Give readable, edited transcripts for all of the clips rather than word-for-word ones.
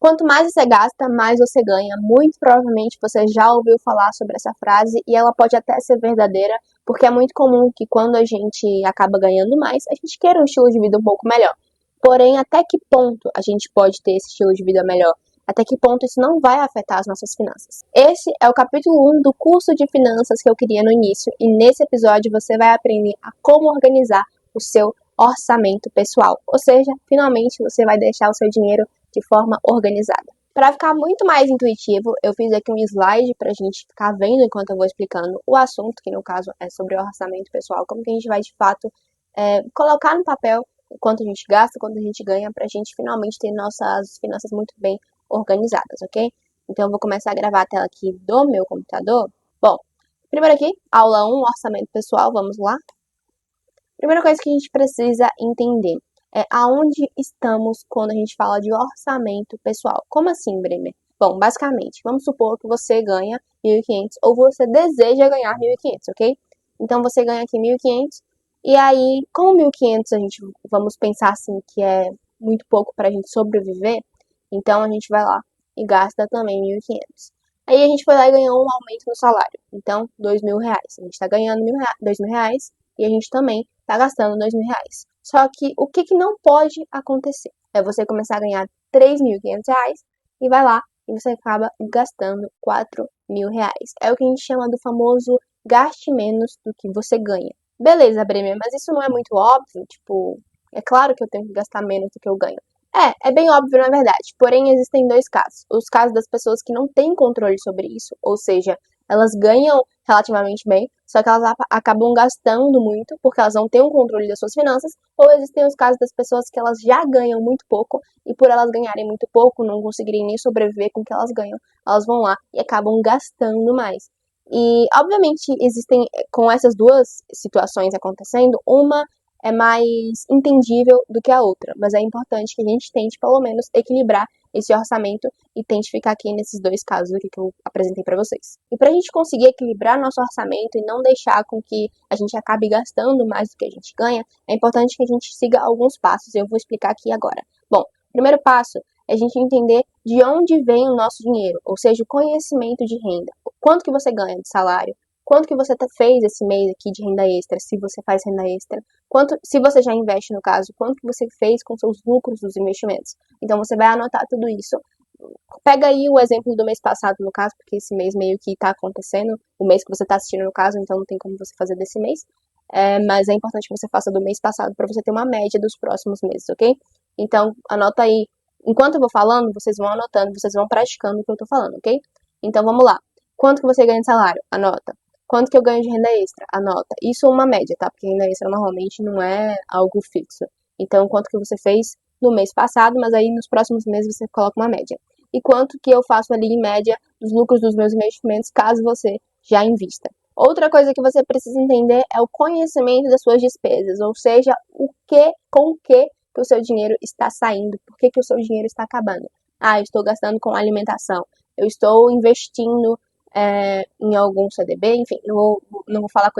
Quanto mais você gasta, mais você ganha. Muito provavelmente você já ouviu falar sobre essa frase e ela pode até ser verdadeira, porque é muito comum que quando a gente acaba ganhando mais, a gente queira um estilo de vida um pouco melhor. Porém, até que ponto a gente pode ter esse estilo de vida melhor? Até que ponto isso não vai afetar as nossas finanças? Esse é o capítulo 1 do curso de finanças que eu queria no início, e nesse episódio você vai aprender a como organizar o seu orçamento pessoal. Ou seja, finalmente você vai deixar o seu dinheiro de forma organizada. Para ficar muito mais intuitivo, eu fiz aqui um slide para a gente ficar vendo enquanto eu vou explicando o assunto, que no caso é sobre o orçamento pessoal, como que a gente vai de fato colocar no papel o quanto a gente gasta, quanto a gente ganha, para a gente finalmente ter nossas finanças muito bem organizadas, ok? Então eu vou começar a gravar a tela aqui do meu computador. Bom, primeiro aqui, aula 1, orçamento pessoal, vamos lá. Primeira coisa que a gente precisa entender é aonde estamos quando a gente fala de orçamento pessoal. Como assim, Bremer? Bom, basicamente, vamos supor que você ganha 1.500 ou você deseja ganhar 1.500, ok? Então você ganha aqui 1.500 e aí, como 1.500 a gente vamos pensar assim que é muito pouco para a gente sobreviver, então a gente vai lá e gasta também 1.500. Aí a gente foi lá e ganhou um aumento no salário, então R$2.000. A gente está ganhando R$2.000 e a gente também está gastando R$2.000. Só que o que não pode acontecer é você começar a ganhar R$3.500 e vai lá e você acaba gastando R$4.000. É o que a gente chama do famoso gaste menos do que você ganha. Beleza, Bremer, mas isso não é muito óbvio? Tipo, é claro que eu tenho que gastar menos do que eu ganho. É bem óbvio na verdade, porém existem dois casos. Os casos das pessoas que não têm controle sobre isso, ou seja, elas ganham relativamente bem, só que elas acabam gastando muito porque elas não têm o controle das suas finanças, ou existem os casos das pessoas que elas já ganham muito pouco e por elas ganharem muito pouco, não conseguirem nem sobreviver com o que elas ganham, elas vão lá e acabam gastando mais. E, obviamente, existem, com essas duas situações acontecendo, uma é mais entendível do que a outra, mas é importante que a gente tente, pelo menos, equilibrar esse orçamento e tente ficar aqui nesses dois casos aqui que eu apresentei para vocês. E para a gente conseguir equilibrar nosso orçamento e não deixar com que a gente acabe gastando mais do que a gente ganha, é importante que a gente siga alguns passos e eu vou explicar aqui agora. Bom, primeiro passo é a gente entender de onde vem o nosso dinheiro, ou seja, o conhecimento de renda. Quanto que você ganha de salário? Quanto que você fez esse mês aqui de renda extra, se você faz renda extra? Quanto, se você já investe, no caso, quanto que você fez com seus lucros dos investimentos? Então, você vai anotar tudo isso. Pega aí o exemplo do mês passado, no caso, porque esse mês meio que está acontecendo, o mês que você está assistindo, no caso, então não tem como você fazer desse mês. Mas é importante que você faça do mês passado para você ter uma média dos próximos meses, ok? Então, anota aí. Enquanto eu vou falando, vocês vão anotando, vocês vão praticando o que eu tô falando, ok? Então, vamos lá. Quanto que você ganha de salário? Anota. Quanto que eu ganho de renda extra? Anota. Isso é uma média, tá? Porque renda extra normalmente não é algo fixo. Então, quanto que você fez no mês passado, mas aí nos próximos meses você coloca uma média. E quanto que eu faço ali em média dos lucros dos meus investimentos, caso você já invista. Outra coisa que você precisa entender é o conhecimento das suas despesas, ou seja, com o que o seu dinheiro está saindo, por que o seu dinheiro está acabando. Eu estou gastando com alimentação, eu estou investindo em algum CDB, enfim, não vou falar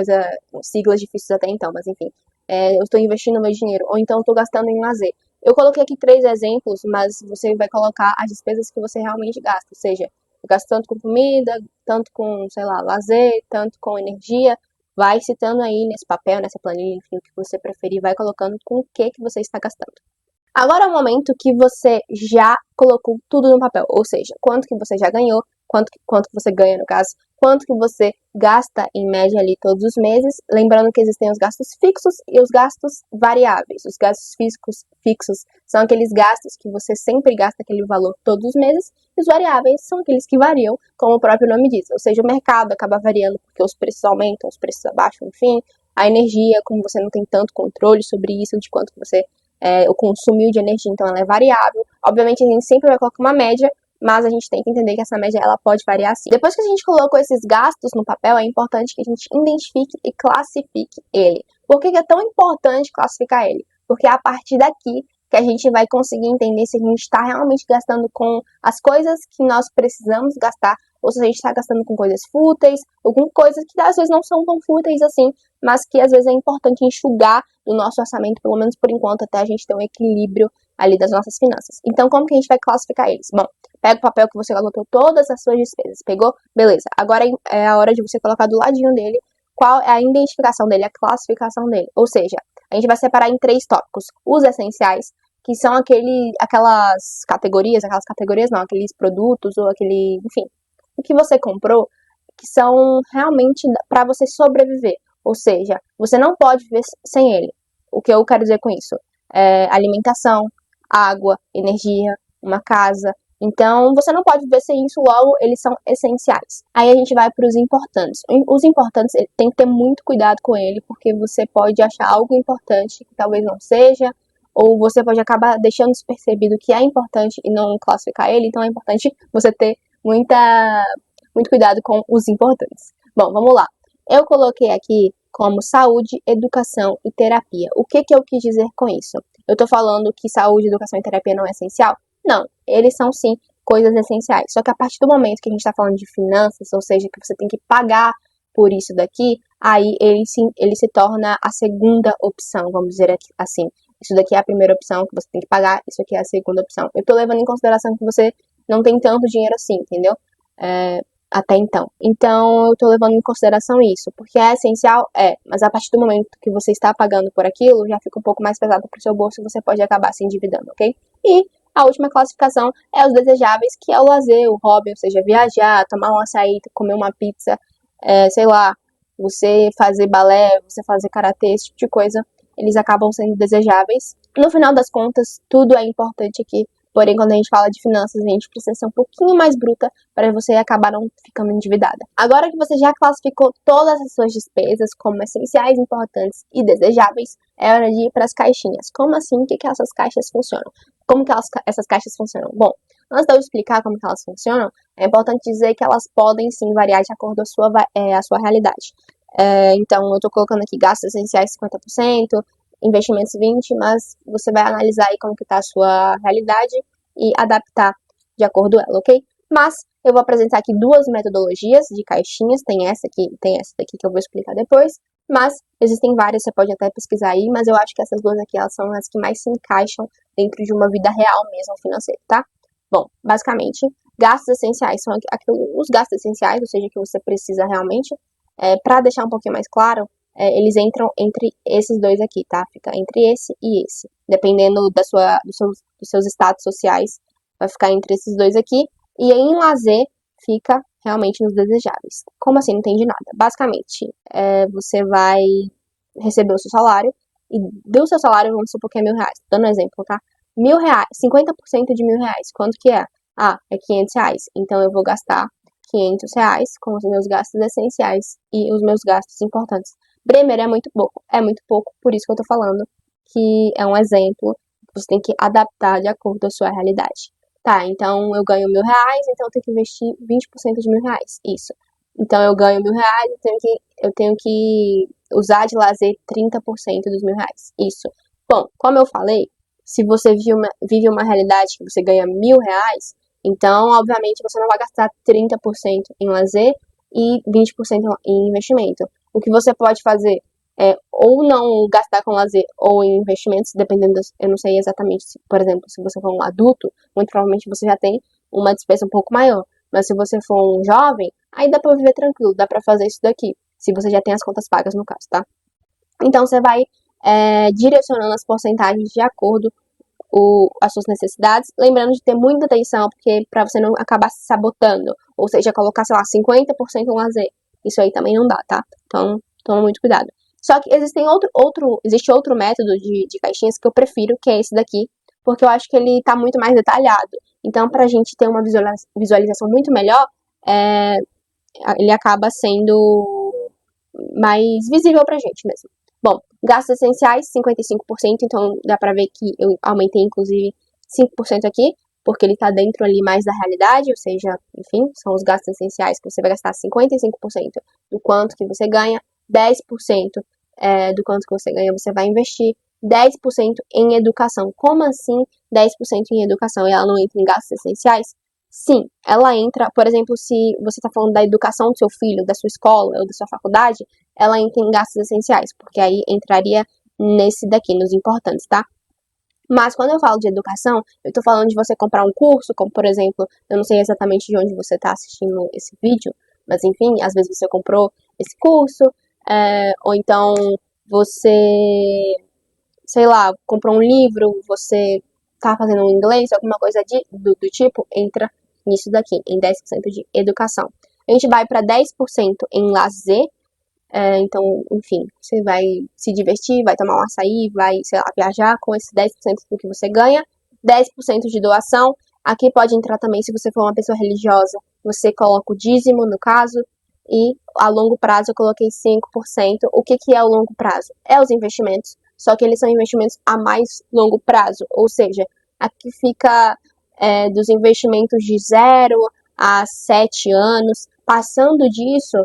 siglas difíceis até então, mas enfim, eu estou investindo meu dinheiro, ou então estou gastando em lazer. Eu coloquei aqui 3 exemplos, mas você vai colocar as despesas que você realmente gasta, ou seja, eu gasto tanto com comida, tanto com, sei lá, lazer, tanto com energia, vai citando aí nesse papel, nessa planilha, enfim, o que você preferir, vai colocando com o que você está gastando. Agora é o momento que você já colocou tudo no papel, ou seja, quanto que você já ganhou, quanto que você ganha no caso, quanto que você gasta em média ali todos os meses, lembrando que existem os gastos fixos e os gastos variáveis. Os gastos fixos são aqueles gastos que você sempre gasta aquele valor todos os meses, e os variáveis são aqueles que variam, como o próprio nome diz, ou seja, o mercado acaba variando porque os preços aumentam, os preços abaixam, enfim, a energia, como você não tem tanto controle sobre isso, de quanto você consumiu de energia, então ela é variável. Obviamente a gente sempre vai colocar uma média, mas a gente tem que entender que essa média ela pode variar sim. Depois que a gente colocou esses gastos no papel, é importante que a gente identifique e classifique ele. Por que é tão importante classificar ele? Porque é a partir daqui que a gente vai conseguir entender se a gente está realmente gastando com as coisas que nós precisamos gastar, ou se a gente está gastando com coisas fúteis, ou com coisas que às vezes não são tão fúteis assim, mas que às vezes é importante enxugar do nosso orçamento, pelo menos por enquanto, até a gente ter um equilíbrio ali das nossas finanças. Então, como que a gente vai classificar eles? Bom, pega o papel que você anotou todas as suas despesas. Pegou? Beleza. Agora é a hora de você colocar do ladinho dele qual é a identificação dele, a classificação dele. Ou seja, a gente vai separar em 3 tópicos. Os essenciais, que são aquelas categorias não, aqueles produtos ou enfim, o que você comprou, que são realmente para você sobreviver. Ou seja, você não pode viver sem ele. O que eu quero dizer com isso? Alimentação, água, energia, uma casa. Então, você não pode viver sem isso, logo, eles são essenciais. Aí a gente vai para os importantes. Os importantes, tem que ter muito cuidado com ele, porque você pode achar algo importante que talvez não seja, ou você pode acabar deixando despercebido que é importante e não classificar ele. Então, é importante você ter muito cuidado com os importantes. Bom, vamos lá. Eu coloquei aqui como saúde, educação e terapia. O que eu quis dizer com isso? Eu tô falando que saúde, educação e terapia não é essencial? Não, eles são sim coisas essenciais. Só que a partir do momento que a gente tá falando de finanças, ou seja, que você tem que pagar por isso daqui, aí ele se torna a segunda opção, vamos dizer assim. Isso daqui é a primeira opção que você tem que pagar, isso aqui é a segunda opção. Eu tô levando em consideração que você não tem tanto dinheiro assim, entendeu? Até então. Então, eu tô levando em consideração isso, porque é essencial, mas a partir do momento que você está pagando por aquilo, já fica um pouco mais pesado pro seu bolso e você pode acabar se endividando, ok? E a última classificação é os desejáveis, que é o lazer, o hobby, ou seja, viajar, tomar um açaí, comer uma pizza, sei lá, você fazer balé, você fazer karatê, esse tipo de coisa, eles acabam sendo desejáveis. No final das contas, tudo é importante aqui. Porém, quando a gente fala de finanças, a gente precisa ser um pouquinho mais bruta para você acabar não ficando endividada. Agora que você já classificou todas as suas despesas como essenciais, importantes e desejáveis, é hora de ir para as caixinhas. Como assim? O que essas caixas funcionam? Como que essas caixas funcionam? Bom, antes de eu explicar como que elas funcionam, é importante dizer que elas podem sim variar de acordo com a sua realidade. Então, eu estou colocando aqui gastos essenciais 50%, investimentos 20%, mas você vai analisar aí como que tá a sua realidade e adaptar de acordo com ela, ok? Mas eu vou apresentar aqui 2 metodologias de caixinhas, tem essa daqui que eu vou explicar depois, mas existem várias, você pode até pesquisar aí, mas eu acho que essas 2 aqui, elas são as que mais se encaixam dentro de uma vida real mesmo financeira, tá? Bom, basicamente, gastos essenciais são os gastos essenciais, ou seja, que você precisa realmente. Para deixar um pouquinho mais claro, eles entram entre esses 2 aqui, tá? Fica entre esse e esse. Dependendo dos seus status sociais, vai ficar entre esses 2 aqui. E em lazer, fica realmente nos desejáveis. Como assim? Não entendi nada. Basicamente, você vai receber o seu salário, e do seu salário, vamos supor que é R$1.000. Dando um exemplo, tá? R$1.000, 50% de R$1.000. Quanto que é? É R$500. Então, eu vou gastar R$500 com os meus gastos essenciais e os meus gastos importantes. Bremer é muito pouco, por isso que eu tô falando que é um exemplo que você tem que adaptar de acordo com a sua realidade. Tá, então eu ganho R$1.000, então eu tenho que investir 20% de R$1.000, isso. Então eu ganho R$1.000, eu tenho que usar de lazer 30% dos R$1.000, isso. Bom, como eu falei, se você vive uma realidade que você ganha R$1.000, então, obviamente, você não vai gastar 30% em lazer e 20% em investimento. O que você pode fazer é ou não gastar com lazer ou em investimentos, dependendo, eu não sei exatamente, por exemplo, se você for um adulto, muito provavelmente você já tem uma despesa um pouco maior. Mas se você for um jovem, aí dá pra viver tranquilo, dá pra fazer isso daqui, se você já tem as contas pagas no caso, tá? Então, você vai direcionando as porcentagens de acordo as suas necessidades, lembrando de ter muita atenção, porque para você não acabar se sabotando, ou seja, colocar, sei lá, 50% no lazer, isso aí também não dá, tá? Então, toma muito cuidado. Só que existe outro método de caixinhas que eu prefiro, que é esse daqui, porque eu acho que ele tá muito mais detalhado. Então, pra gente ter uma visualização muito melhor, ele acaba sendo mais visível pra gente mesmo. Bom, gastos essenciais, 55%, então dá pra ver que eu aumentei, inclusive, 5% aqui, porque ele tá dentro ali mais da realidade, ou seja, enfim, são os gastos essenciais que você vai gastar 55% do quanto que você ganha, 10% do quanto que você ganha você vai investir, 10% em educação. Como assim 10% em educação e ela não entra em gastos essenciais? Sim, ela entra, por exemplo, se você está falando da educação do seu filho, da sua escola ou da sua faculdade, ela entra em gastos essenciais, porque aí entraria nesse daqui, nos importantes, tá? Mas quando eu falo de educação, eu tô falando de você comprar um curso, como por exemplo, eu não sei exatamente de onde você tá assistindo esse vídeo, mas enfim, às vezes você comprou esse curso, ou então você, sei lá, comprou um livro, você tá fazendo um inglês, alguma coisa do tipo, entra nisso daqui, em 10% de educação. A gente vai para 10% em lazer, então, enfim, você vai se divertir, vai tomar um açaí, vai, sei lá, viajar com esses 10% do que você ganha. 10% de doação. Aqui pode entrar também se você for uma pessoa religiosa. Você coloca o dízimo, no caso. E a longo prazo eu coloquei 5%. O que é o longo prazo? É os investimentos. Só que eles são investimentos a mais longo prazo. Ou seja, aqui fica dos investimentos de 0 a 7 anos. Passando disso,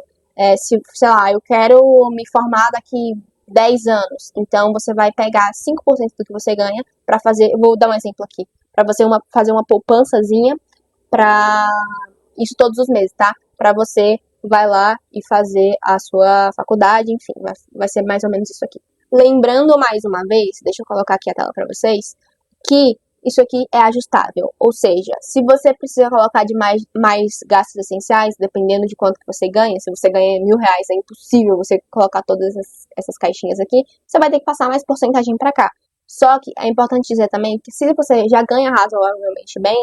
se, sei lá, eu quero me formar daqui 10 anos, então você vai pegar 5% do que você ganha para fazer, eu vou dar um exemplo aqui, para você fazer uma poupançazinha para isso todos os meses, tá? Para você vai lá e fazer a sua faculdade, enfim, vai ser mais ou menos isso aqui. Lembrando mais uma vez, deixa eu colocar aqui a tela para vocês, que isso aqui é ajustável, ou seja, se você precisa colocar de mais gastos essenciais, dependendo de quanto que você ganha, se você ganha R$ 1.000, é impossível você colocar todas essas caixinhas aqui, você vai ter que passar mais porcentagem para cá. Só que é importante dizer também que se você já ganha razoavelmente bem,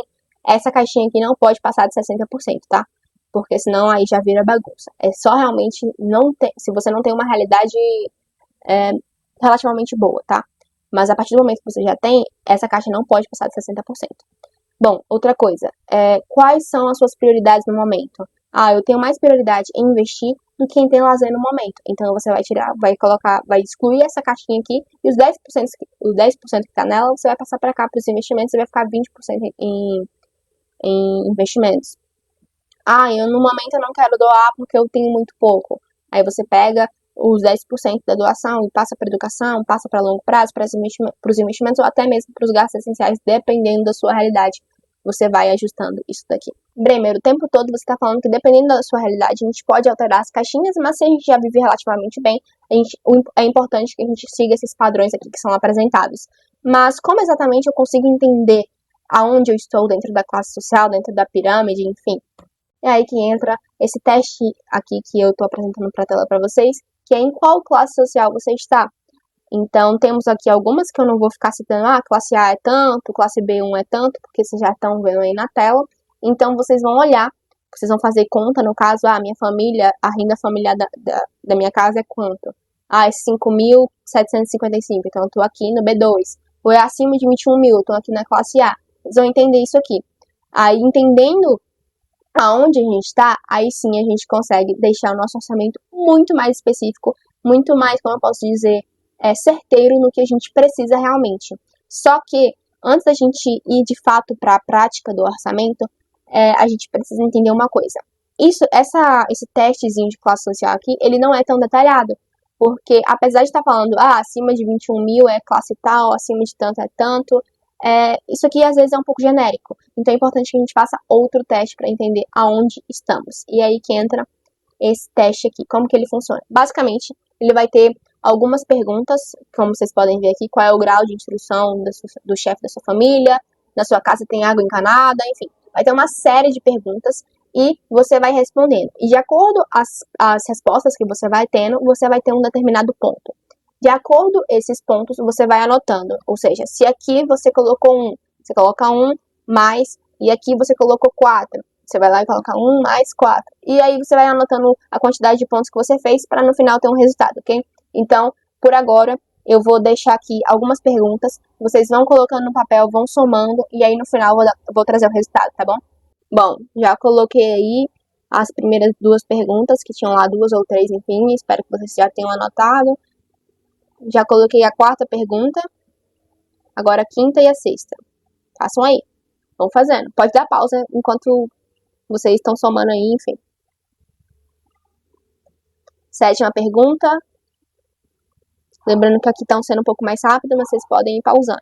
essa caixinha aqui não pode passar de 60%, tá? Porque senão aí já vira bagunça. É só realmente não ter, se você não tem uma realidade é, relativamente boa, tá? Mas a partir do momento que você já tem, essa caixa não pode passar de 60%. Bom, outra coisa, quais são as suas prioridades no momento? Ah, eu tenho mais prioridade em investir do que em ter lazer no momento. Então você vai tirar, vai colocar, vai excluir essa caixinha aqui e os 10% que tá nela, você vai passar para cá para os investimentos e vai ficar 20% em investimentos. Ah, eu no momento eu não quero doar porque eu tenho muito pouco. Aí você pega os 10% da doação e passa para educação, passa para longo prazo, para os investimentos ou até mesmo para os gastos essenciais, dependendo da sua realidade. Você vai ajustando isso daqui. Bremer, o tempo todo você está falando que dependendo da sua realidade, a gente pode alterar as caixinhas, mas se a gente já vive relativamente bem, é importante que a gente siga esses padrões aqui que são apresentados. Mas como exatamente eu consigo entender aonde eu estou dentro da classe social, dentro da pirâmide, enfim? É aí que entra esse teste aqui que eu estou apresentando para a tela para vocês, que é em qual classe social você está. Então, temos aqui algumas que eu não vou ficar citando, classe A é tanto, classe B1 é tanto, porque vocês já estão vendo aí na tela. Então, vocês vão olhar, vocês vão fazer conta, no caso, minha família, a renda familiar da minha casa é quanto? É 5.755, então eu estou aqui no B2. Ou é acima de 21 mil, eu estou aqui na classe A. Vocês vão entender isso aqui. Aí, entendendo aonde a gente está, aí sim a gente consegue deixar o nosso orçamento muito mais específico, muito mais, como eu posso dizer, certeiro no que a gente precisa realmente. Só que, antes da gente ir de fato para a prática do orçamento, a gente precisa entender uma coisa. Esse testezinho de classe social aqui, ele não é tão detalhado, porque apesar de estar falando, acima de 21 mil é classe tal, acima de tanto é tanto, isso aqui às vezes é um pouco genérico. Então é importante que a gente faça outro teste para entender aonde estamos. E aí que entra esse teste aqui, como que ele funciona. Basicamente, ele vai ter algumas perguntas, como vocês podem ver aqui, qual é o grau de instrução do chefe da sua família, na sua casa tem água encanada, enfim. Vai ter uma série de perguntas e você vai respondendo. E de acordo as respostas que você vai tendo, você vai ter um determinado ponto. De acordo esses pontos, você vai anotando. Ou seja, se aqui você colocou 1, você coloca 1 mais, e aqui você colocou 4. Você vai lá e coloca 1 mais 4. E aí você vai anotando a quantidade de pontos que você fez para no final ter um resultado, ok? Então, por agora, eu vou deixar aqui algumas perguntas. Vocês vão colocando no papel, vão somando, e aí no final eu vou trazer o resultado, tá bom? Bom, já coloquei aí as primeiras 2 perguntas, que tinham lá 2 ou 3, enfim. Espero que vocês já tenham anotado. Já coloquei a 4ª pergunta, agora a 5ª e a 6ª. Façam aí, vão fazendo. Pode dar pausa enquanto vocês estão somando aí, enfim. 7ª pergunta. Lembrando que aqui estão sendo um pouco mais rápido, mas vocês podem ir pausando.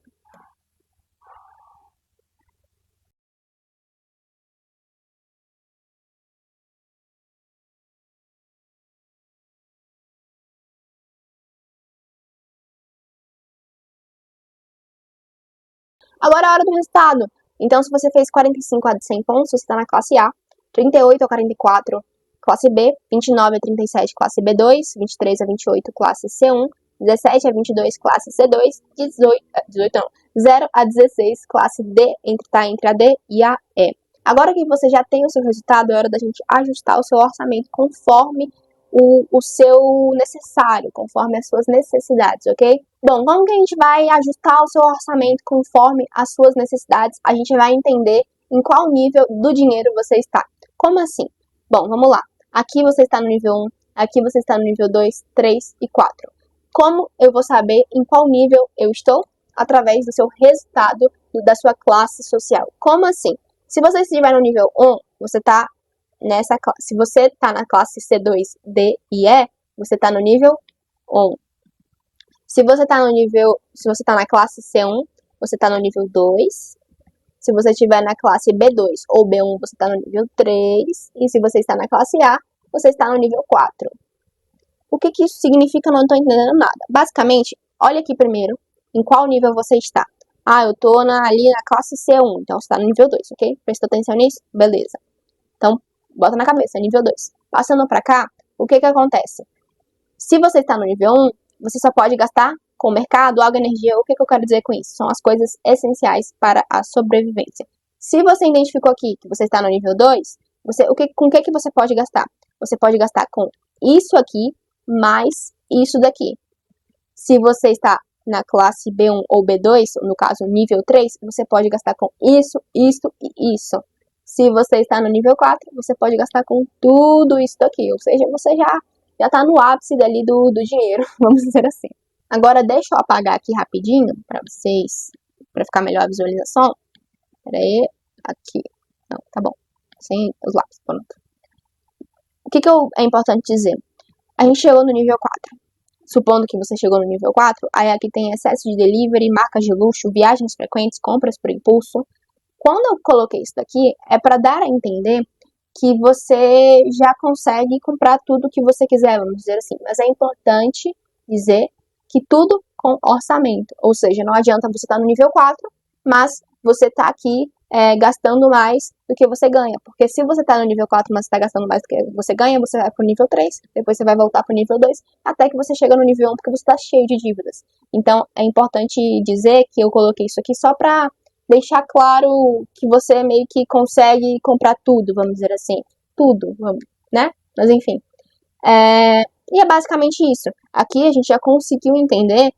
Agora é a hora do resultado. Então, se você fez 45 a 100 pontos, você está na classe A. 38 a 44, classe B. 29 a 37, classe B2. 23 a 28, classe C1. 17 a 22, classe C2. 18 não. 0 a 16, classe D, tá entre a D e a E. Agora que você já tem o seu resultado, é hora da gente ajustar o seu orçamento conforme o seu necessário, conforme as suas necessidades, ok? Bom, como que a gente vai ajustar o seu orçamento conforme as suas necessidades? A gente vai entender em qual nível do dinheiro você está. Como assim? Bom, vamos lá. Aqui você está no nível 1, aqui você está no nível 2, 3 e 4. Como eu vou saber em qual nível eu estou? Através do seu resultado da sua classe social. Como assim? Se você estiver no nível 1, você está nessa classe. Se você está na classe C2, D e E, você está no nível 1. Se você está na classe C1, você está no nível 2. Se você estiver na classe B2 ou B1, você está no nível 3. E se você está na classe A, você está no nível 4. O que isso significa? Eu não estou entendendo nada. Basicamente, olha aqui primeiro em qual nível você está. Eu estou ali na classe C1, então você está no nível 2, ok? Prestou atenção nisso? Beleza. Então, bota na cabeça, nível 2. Passando para cá, o que acontece? Se você está no nível 1, você só pode gastar com o mercado, água, energia. O que eu quero dizer com isso? São as coisas essenciais para a sobrevivência. Se você identificou aqui que você está no nível 2, com o que você pode gastar? Você pode gastar com isso aqui, mais isso daqui. Se você está na classe B1 ou B2, no caso nível 3, você pode gastar com isso, isso e isso. Se você está no nível 4, você pode gastar com tudo isso daqui. Ou seja, você já está no ápice dali do dinheiro, vamos dizer assim. Agora, deixa eu apagar aqui rapidinho para vocês, para ficar melhor a visualização. Pera aí, aqui. Não, tá bom. Sem os lápis, pronto. O que é importante dizer? A gente chegou no nível 4. Supondo que você chegou no nível 4, aí aqui tem excesso de delivery, marcas de luxo, viagens frequentes, compras por impulso. Quando eu coloquei isso daqui, é para dar a entender que você já consegue comprar tudo que você quiser, vamos dizer assim. Mas é importante dizer que tudo com orçamento. Ou seja, não adianta você estar no nível 4, mas você está aqui gastando mais do que você ganha. Porque se você está no nível 4, mas está gastando mais do que você ganha, você vai para o nível 3, depois você vai voltar para o nível 2, até que você chega no nível 1, porque você está cheio de dívidas. Então, é importante dizer que eu coloquei isso aqui só para deixar claro que você meio que consegue comprar tudo, vamos dizer assim. Tudo, né? Mas enfim. E é basicamente isso. Aqui a gente já conseguiu entender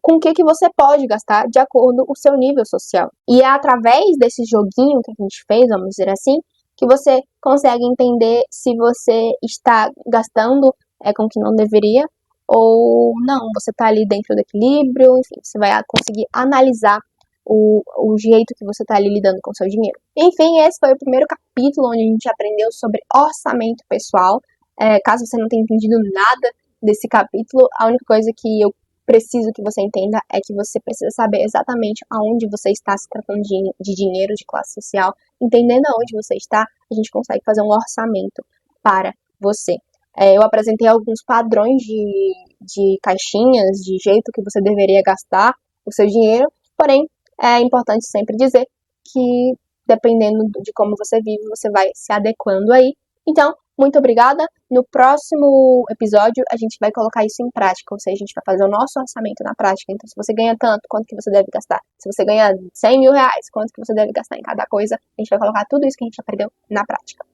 com o que você pode gastar de acordo com o seu nível social. E é através desse joguinho que a gente fez, vamos dizer assim, que você consegue entender se você está gastando com o que não deveria ou não. Você está ali dentro do equilíbrio, enfim, você vai conseguir analisar o jeito que você está ali lidando com o seu dinheiro. Enfim, esse foi o primeiro capítulo onde a gente aprendeu sobre orçamento pessoal. Caso você não tenha entendido nada desse capítulo, a única coisa que eu preciso que você entenda é que você precisa saber exatamente aonde você está se tratando de dinheiro, de classe social. Entendendo aonde você está, a gente consegue fazer um orçamento para você. Eu apresentei alguns padrões de caixinhas, de jeito que você deveria gastar o seu dinheiro, porém, é importante sempre dizer que, dependendo de como você vive, você vai se adequando aí. Então, muito obrigada. No próximo episódio, a gente vai colocar isso em prática, ou seja, a gente vai fazer o nosso orçamento na prática. Então, se você ganha tanto, quanto que você deve gastar? Se você ganha 100 mil reais, quanto que você deve gastar em cada coisa? A gente vai colocar tudo isso que a gente aprendeu na prática.